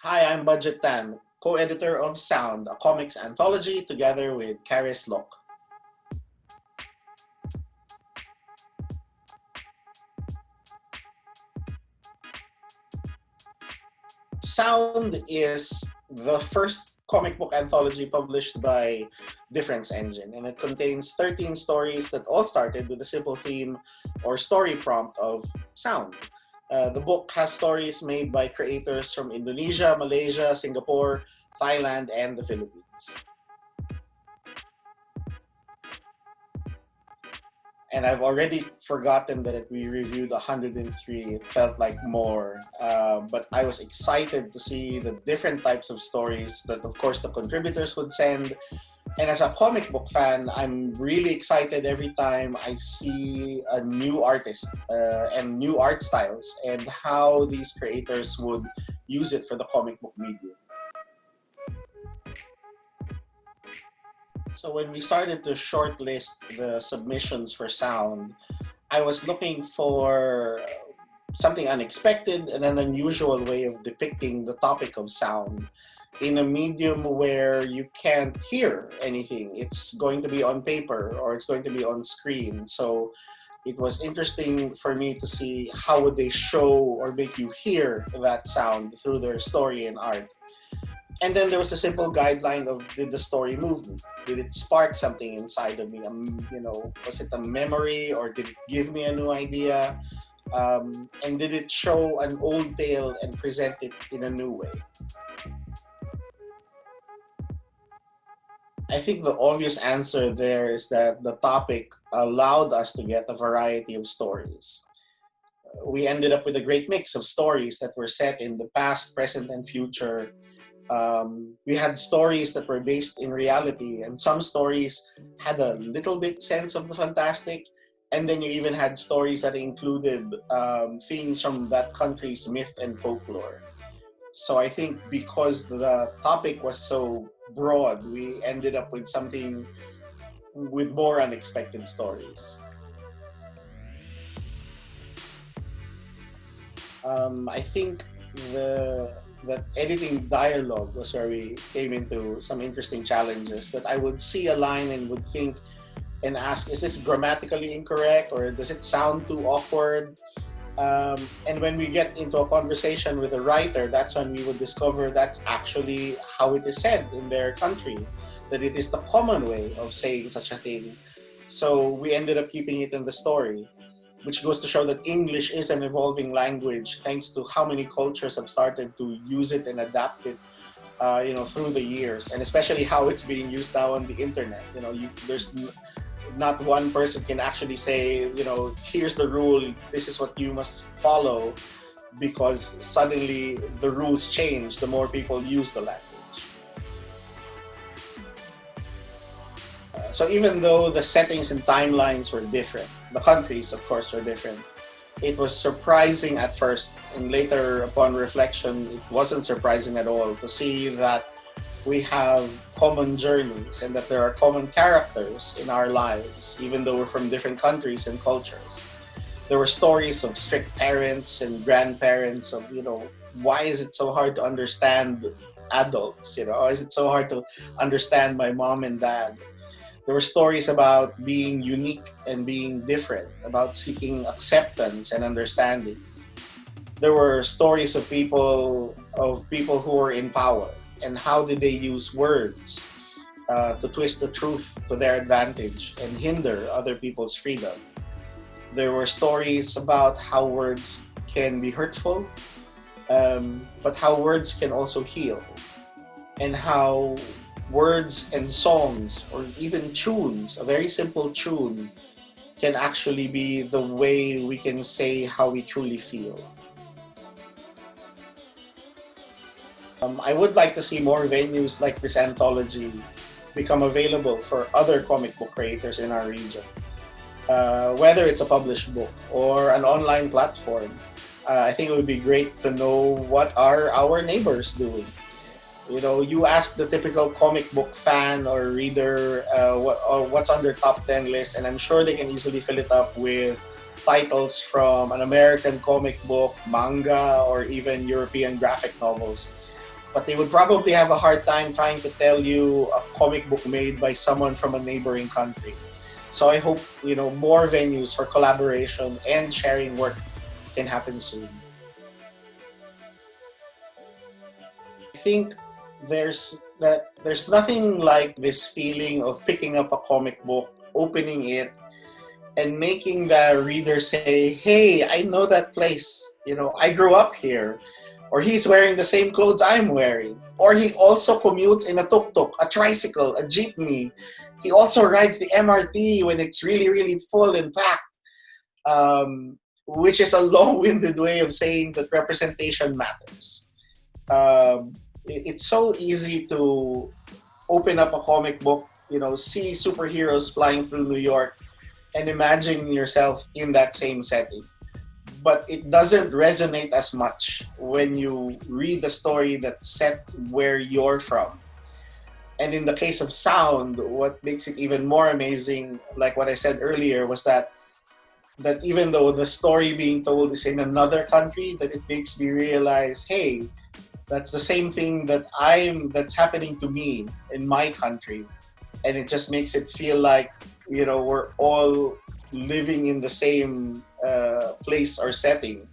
Hi, I'm Budjette Tan, co-editor of Sound, a comics anthology together with Charis, Loke. Sound is the first comic book anthology published by Difference Engine, and it contains 13 stories that all started with a simple theme or story prompt of sound. The book has stories made by creators from Indonesia, Malaysia, Singapore, Thailand, and the Philippines. And I've already forgotten that we reviewed 103. It felt like more, but I was excited to see the different types of stories that, of course, the contributors would send. And as a comic book fan, I'm really excited every time I see a new artist and new art styles and how these creators would use it for the comic book medium. So when we started to shortlist the submissions for sound, I was looking for something unexpected and an unusual way of depicting the topic of sound in a medium where you can't hear anything. It's going to be on paper or it's going to be on screen. So it was interesting for me to see how would they show or make you hear that sound through their story and art. And then there was a simple guideline of, did the story move me? Did it spark something inside of me? Was it a memory or did it give me a new idea? And did it show an old tale and present it in a new way? I think the obvious answer there is that the topic allowed us to get a variety of stories. We ended up with a great mix of stories that were set in the past, present, and future. We had stories that were based in reality, and some stories had a little bit sense of the fantastic, and then you even had stories that included themes from that country's myth and folklore. So I think because the topic was so broad, we ended up with something with more unexpected stories. I think that editing dialogue was where we came into some interesting challenges, that I would see a line and would think and ask, is this grammatically incorrect or does it sound too awkward? And when we get into a conversation with a writer, that's when we would discover that's actually how it is said in their country, that it is the common way of saying such a thing. So we ended up keeping it in the story, which goes to show that English is an evolving language thanks to how many cultures have started to use it and adapt it, through the years, and especially how it's being used now on the internet. There's not one person can actually say, here's the rule, this is what you must follow, because suddenly the rules change the more people use the language. So even though the settings and timelines were different, the countries, of course, were different, it was surprising at first, and later upon reflection, it wasn't surprising at all to see that we have common journeys and that there are common characters in our lives, even though we're from different countries and cultures. There were stories of strict parents and grandparents of, why is it so hard to understand adults? Why is it so hard to understand my mom and dad? There were stories about being unique and being different, about seeking acceptance and understanding. There were stories of people who were in power, and how did they use words to twist the truth to their advantage and hinder other people's freedom. There were stories about how words can be hurtful, but how words can also heal, and how words and songs, or even tunes, a very simple tune, can actually be the way we can say how we truly feel. I would like to see more venues like this anthology become available for other comic book creators in our region. Whether it's a published book or an online platform, I think it would be great to know what are our neighbors doing. You ask the typical comic book fan or reader what's on their top 10 list, and I'm sure they can easily fill it up with titles from an American comic book, manga, or even European graphic novels. but they would probably have a hard time trying to tell you a comic book made by someone from a neighboring country. So I hope, more venues for collaboration and sharing work can happen soon. I think there's nothing like this feeling of picking up a comic book, opening it, and making the reader say, "Hey, I know that place. I grew up here." Or he's wearing the same clothes I'm wearing. Or he also commutes in a tuk-tuk, a tricycle, a jeepney. He also rides the MRT when it's really, really full and packed, which is a long-winded way of saying that representation matters. It's so easy to open up a comic book, see superheroes flying through New York and imagine yourself in that same setting. But it doesn't resonate as much when you read the story that's set where you're from. And in the case of sound, what makes it even more amazing, like what I said earlier, was that even though the story being told is in another country, that it makes me realize, hey, that's the same thing that's happening to me in my country. And it just makes it feel like, we're all living in the same place or setting,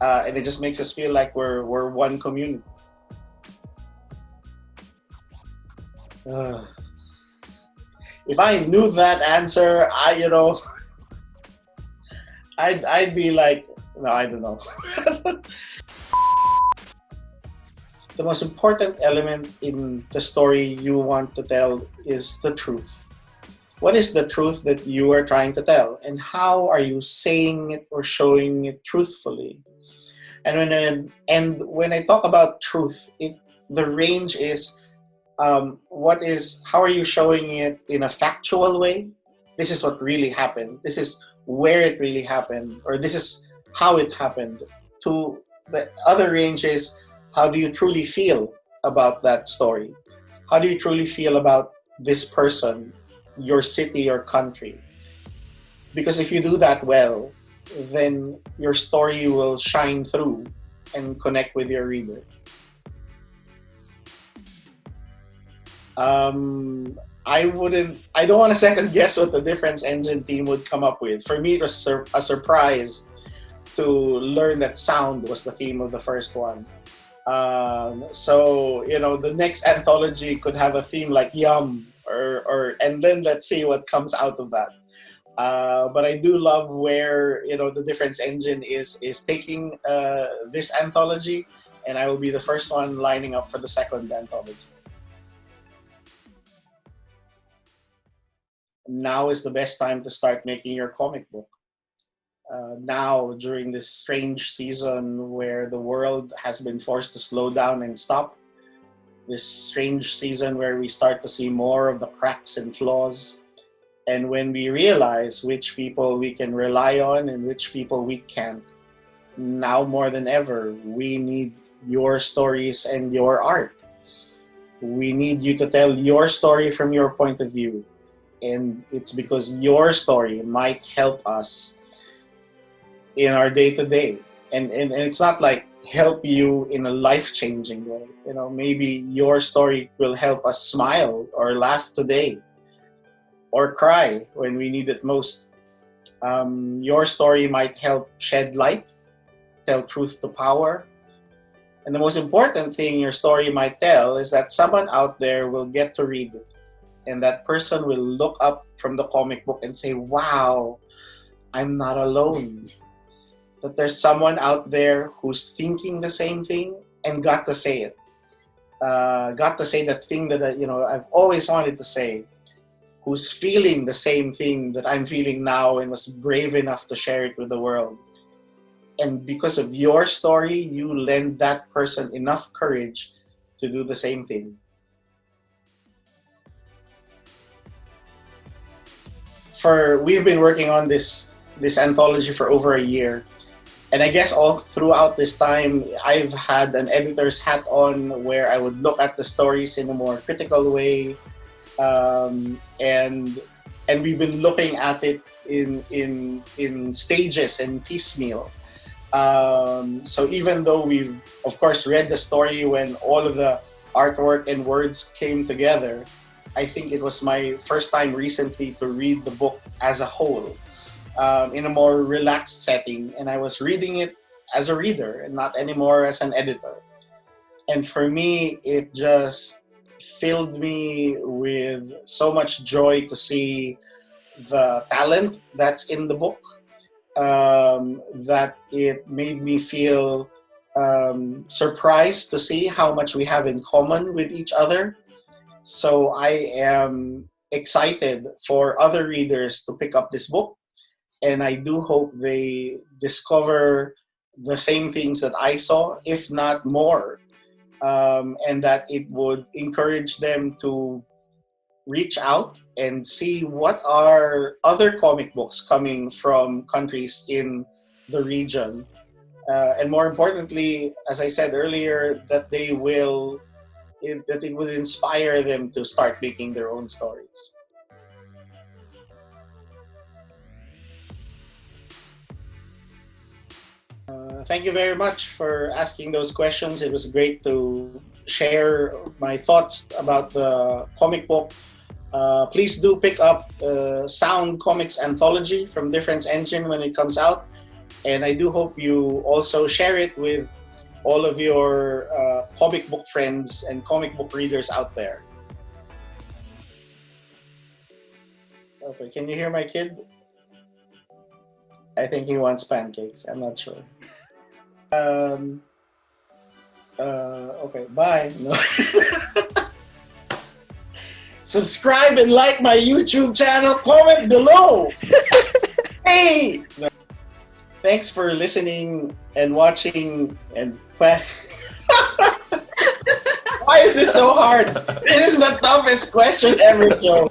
and it just makes us feel like we're one community. If I knew that answer, I'd be like, no, I don't know. The most important element in the story you want to tell is the truth. What is the truth that you are trying to tell, and how are you saying it or showing it truthfully? And when I talk about truth, the range is how are you showing it in a factual way? This is what really happened. This is where it really happened, or this is how it happened. To the other range is, how do you truly feel about that story? How do you truly feel about this person, your city or country? Because if you do that well, then your story will shine through and connect with your reader. I don't want to second guess what the Difference Engine team would come up with. For me, it was a surprise to learn that sound was the theme of the first one. So the next anthology could have a theme like yum, and then let's see what comes out of that. But I do love where the Difference Engine is taking this anthology, and I will be the first one lining up for the second anthology. Now is the best time to start making your comic book. Now, during this strange season where the world has been forced to slow down and stop, this strange season where we start to see more of the cracks and flaws, and when we realize which people we can rely on and which people we can't, now more than ever, we need your stories and your art. We need you to tell your story from your point of view, and it's because your story might help us in our day-to-day, and it's not like help you in a life-changing way. Maybe your story will help us smile or laugh today or cry when we need it most. Your story might help shed light, tell truth to power, and the most important thing your story might tell is that someone out there will get to read it, and that person will look up from the comic book and say, wow, I'm not alone. That there's someone out there who's thinking the same thing and got to say it. Got to say that thing that I've always wanted to say. Who's feeling the same thing that I'm feeling now and was brave enough to share it with the world. And because of your story, you lend that person enough courage to do the same thing. We've been working on this anthology for over a year. And I guess all throughout this time, I've had an editor's hat on where I would look at the stories in a more critical way. And we've been looking at it in stages and piecemeal. So even though we've, of course, read the story when all of the artwork and words came together, I think it was my first time recently to read the book as a whole in a more relaxed setting. And I was reading it as a reader and not anymore as an editor. And for me, it just filled me with so much joy to see the talent that's in the book, that it made me feel surprised to see how much we have in common with each other. So I am excited for other readers to pick up this book, and I do hope they discover the same things that I saw, if not more, and that it would encourage them to reach out and see what are other comic books coming from countries in the region. And more importantly, as I said earlier, that it will inspire them to start making their own stories. Thank you very much for asking those questions. It was great to share my thoughts about the comic book. Please do pick up Sound Comics Anthology from Difference Engine when it comes out. And I do hope you also share it with all of your comic book friends and comic book readers out there. Okay, can you hear my kid? I think he wants pancakes. I'm not sure. Okay, bye. No. Subscribe and like my YouTube channel. Comment below. Hey! No. Thanks for listening and watching. And why is this so hard? This is the toughest question ever, Joe.